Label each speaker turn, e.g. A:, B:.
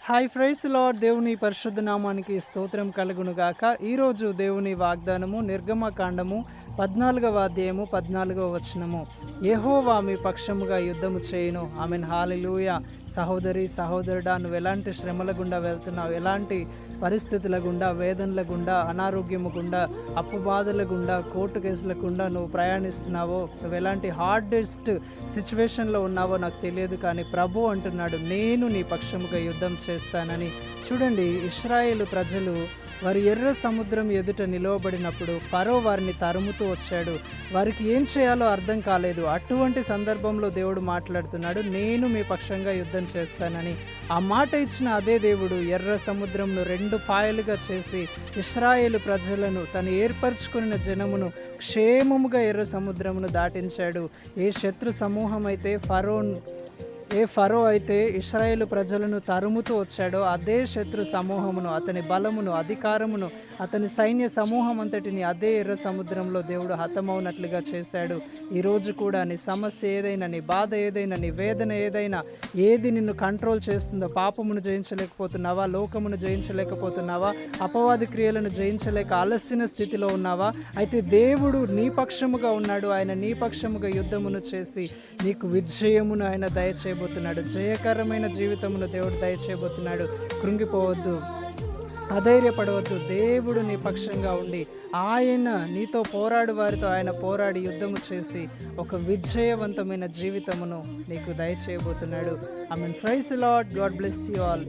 A: Hi price lord. దేవుని పరిశుద్ధ నామానికి స్తోత్రం కలుగును గాక. ఈరోజు దేవుని వాగ్దానము నిర్గమకాండము 14వ అధ్యాయము 14వ వచనము. యెహోవా మీ పక్షముగా యుద్ధము చేయును. ఆమెన్. హల్లెలూయా. సహోదరి సహోదరుడా, నువ్వు ఎలాంటి శ్రమల గుండా వెళ్తున్నావు, ఎలాంటి పరిస్థితుల గుండా, వేదనల గుండా, అనారోగ్యము గుండా, అప్పు బాధల గుండా, కోర్టు కేసుల గుండా నువ్వు ప్రయాణిస్తున్నావో, నువ్వు ఎలాంటి హార్డెస్ట్ సిచ్యువేషన్లో ఉన్నావో నాకు తెలియదు, కానీ ప్రభు అంటున్నాడు, నేను నీ పక్షముగా యుద్ధం చేస్తానని. చూడండి, ఇశ్రాయేలు ప్రజలు వారు ఎర్ర సముద్రం ఎదుట నిలవబడినప్పుడు ఫరో వారిని తరుముతూ వచ్చాడు. వారికి ఏం చేయాలో అర్థం కాలేదు. అటువంటి సందర్భంలో దేవుడు మాట్లాడుతున్నాడు, నేను మీ పక్షంగా యుద్ధం చేస్తానని. ఆ మాట ఇచ్చిన అదే దేవుడు ఎర్ర సముద్రంను 2 పాయలుగా చేసి ఇశ్రాయేలు ప్రజలను, తను ఏర్పరచుకున్న జనమును క్షేమముగా ఎర్ర సముద్రమును దాటించాడు. ఏ శత్రు సమూహం అయితే ఫరో అయితే ఇశ్రాయేలు ప్రజలను తరుముతూ వచ్చాడో, అదే శత్రు సమూహమును, అతని బలమును, అధికారమును, అతని సైన్య సమూహం అంతటిని అదే ఎర్ర సముద్రంలో దేవుడు హతమవునట్లుగా చేశాడు. ఈరోజు కూడా నీ సమస్య ఏదైనా, నీ బాధ ఏదైనా, నీ వేదన ఏదైనా, ఏది నిన్ను కంట్రోల్ చేస్తుందో, పాపమును జయించలేకపోతున్నావా, లోకమును జయించలేకపోతున్నావా, అపవాది క్రియలను జయించలేక అలసిన స్థితిలో ఉన్నావా, అయితే దేవుడు నీ పక్షముగా ఉన్నాడు. ఆయన నీ పక్షముగా యుద్ధమును చేసి నీకు విజయమును ఆయన దయచేయబోతున్నాడు. జయకరమైన జీవితమును దేవుడు దయచేయబోతున్నాడు. కృంగిపోవద్దు, అధైర్యపడవద్దు. దేవుడు నీ పక్షంగా ఉండి ఆయన నీతో పోరాడు వారితో ఆయన పోరాడి యుద్ధము చేసి ఒక విజయవంతమైన జీవితమును నీకు దయచేయబోతున్నాడు. I mean praise Lord. God bless you all.